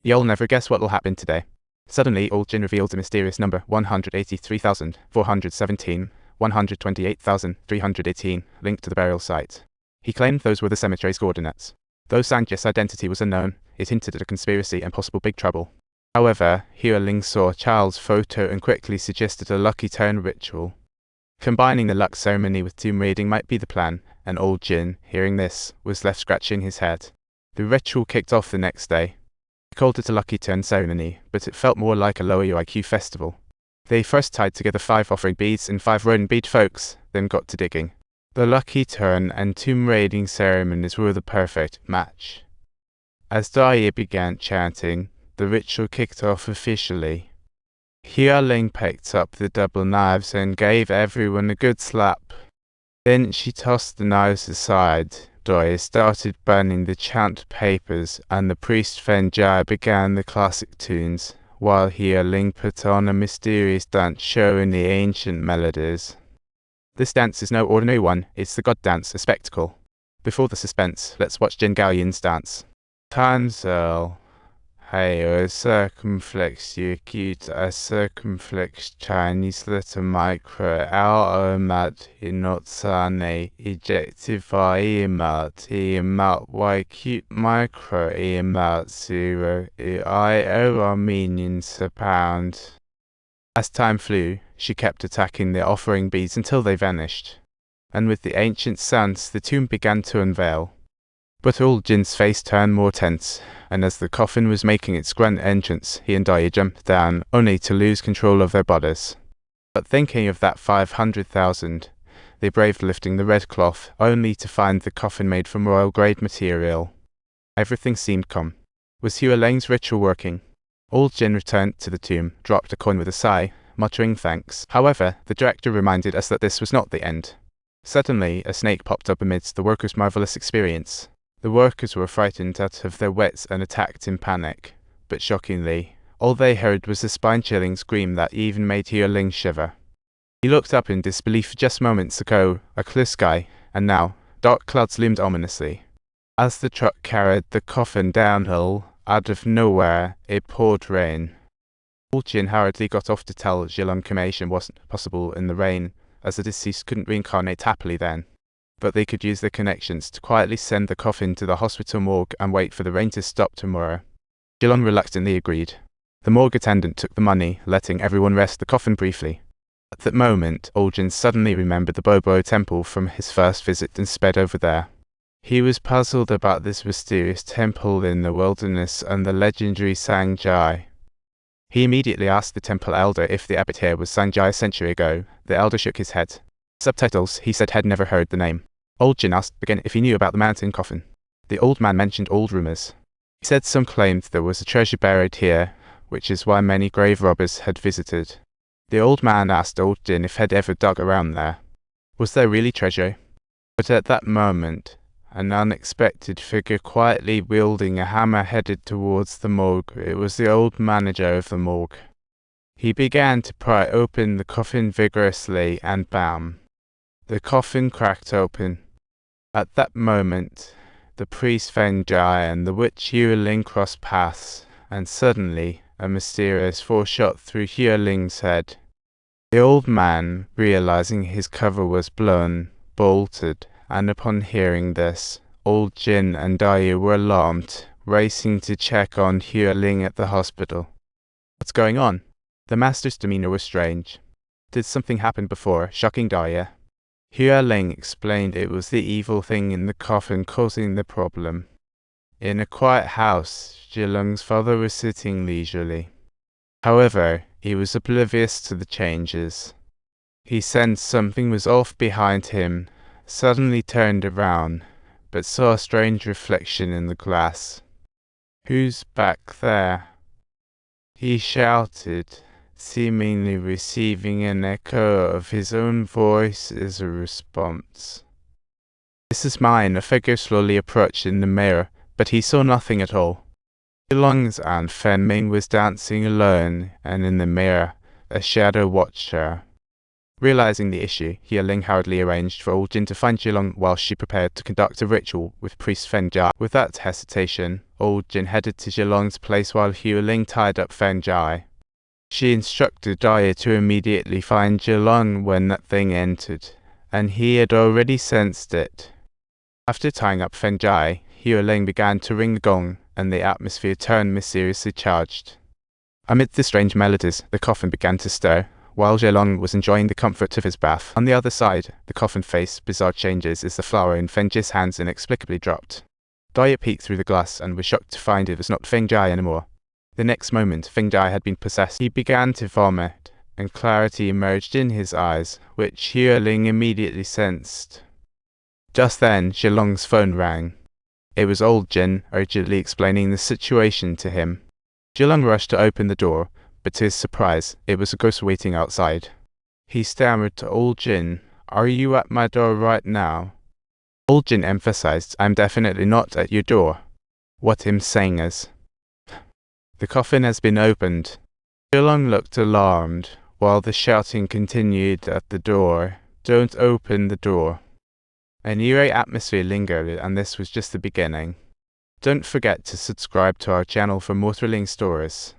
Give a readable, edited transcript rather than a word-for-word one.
You'll never guess what will happen today. Suddenly, old Jin revealed a mysterious number 183,417, 128,318, linked to the burial site. He claimed those were the cemetery's coordinates. Though Sanjay's identity was unknown, it hinted at a conspiracy and possible big trouble. However, Hua-Ling saw Charles' photo and quickly suggested a lucky turn ritual. Combining the luck ceremony with tomb raiding might be the plan, and old Jin, hearing this, was left scratching his head. The ritual kicked off the next day. He called it a lucky turn ceremony, but it felt more like a lower IQ festival. They first tied together 5 offering beads and 5 rodent bead folks, then got to digging. The lucky turn and tomb raiding ceremonies were the perfect match. As Daya began chanting, the ritual kicked off officially. Hua-Ling picked up the double knives and gave everyone a good slap. Then she tossed the knives aside. Daya started burning the chant papers, and the priest Fenjai began the classic tunes, while Hua-Ling put on a mysterious dance showing the ancient melodies. This dance is no ordinary one, it's the god dance, a spectacle. Before the suspense, let's watch Jin Gaoyin's dance. Tanzel. Hey, a circumflex acute, a circumflex Chinese letter micro, mat inotsane, ejective emat y cute micro, emat 0, I-O Armenians a pound. As time flew, she kept attacking the offering beads until they vanished. And with the ancient sounds, the tomb began to unveil. But old Jin's face turned more tense, and as the coffin was making its grand entrance, he and Daya jumped down, only to lose control of their bodies. But thinking of that 500,000, they braved lifting the red cloth, only to find the coffin made from royal-grade material. Everything seemed calm. Was Hua-Ling's ritual working? Old Jin returned to the tomb, dropped a coin with a sigh, muttering thanks. However, the director reminded us that this was not the end. Suddenly, a snake popped up amidst the workers' marvelous experience. The workers were frightened out of their wits and attacked in panic. But shockingly, all they heard was a spine-chilling scream that even made Hua-Ling shiver. He looked up in disbelief. Just moments ago, a clear sky, and now, dark clouds loomed ominously. As the truck carried the coffin downhill, out of nowhere, it poured rain. Old Jin hurriedly got off to tell Zhilong cremation wasn't possible in the rain, as the deceased couldn't reincarnate happily then. But they could use their connections to quietly send the coffin to the hospital morgue and wait for the rain to stop tomorrow. Zhilong reluctantly agreed. The morgue attendant took the money, letting everyone rest the coffin briefly. At that moment, old Jin suddenly remembered the Bobo temple from his first visit and sped over there. He was puzzled about this mysterious temple in the wilderness and the legendary Sanjay. He immediately asked the temple elder if the abbot here was Sanjay a century ago. The elder shook his head. Subtitles, he said, had never heard the name. Old Jin asked again if he knew about the mountain coffin. The old man mentioned old rumors. He said some claimed there was a treasure buried here, which is why many grave robbers had visited. The old man asked old Jin if he'd ever dug around there. Was there really treasure? But at that moment, an unexpected figure quietly wielding a hammer headed towards the morgue. It was the old manager of the morgue. He began to pry open the coffin vigorously, and bam! The coffin cracked open. At that moment, the priest Fenjai and the witch Hua-Ling crossed paths, and suddenly a mysterious force shot through Hua-Ling's head. The old man, realizing his cover was blown, bolted, and upon hearing this, old Jin and Daya were alarmed, racing to check on Hua-Ling at the hospital. What's going on? The master's demeanor was strange. Did something happen before, shocking Daya? Hua-Ling explained it was the evil thing in the coffin causing the problem. In a quiet house, Zhilong's father was sitting leisurely. However, he was oblivious to the changes. He sensed something was off behind him, suddenly turned around, but saw a strange reflection in the glass. "Who's back there?" he shouted, seemingly receiving an echo of his own voice as a response. "This is mine," a figure slowly approached in the mirror, but he saw nothing at all. Zhilong's Aunt Fenming was dancing alone, and in the mirror, a shadow watched her. Realizing the issue, Hua-Ling hurriedly arranged for old Jin to find Zhilong while she prepared to conduct a ritual with priest Fenjia. Without hesitation, Old Jin headed to Zhilong's place while Hua Ling tied up Feng Jai. She instructed Daya to immediately find Zhilong when that thing entered, and he had already sensed it. After tying up Feng Jai, Hua Ling began to ring the gong, and the atmosphere turned mysteriously charged. Amid the strange melodies, the coffin began to stir, while Zhilong was enjoying the comfort of his bath. On the other side, the coffin faced bizarre changes as the flower in Feng Ji's hands inexplicably dropped. Daya peeked through the glass and was shocked to find it was not Feng Jai anymore. The next moment, Feng Jai had been possessed. He began to vomit, and clarity emerged in his eyes, which Hua Ling immediately sensed. Just then, Zhilong's phone rang. It was Old Jin, urgently explaining the situation to him. Zhilong rushed to open the door, but to his surprise, it was a ghost waiting outside. He stammered to Old Jin, "Are you at my door right now?" Old Jin emphasized, "I'm definitely not at your door." What I'm saying is, "The coffin has been opened." Zhilong looked alarmed, while the shouting continued at the door, "Don't open the door." An eerie atmosphere lingered, and this was just the beginning. Don't forget to subscribe to our channel for more thrilling stories.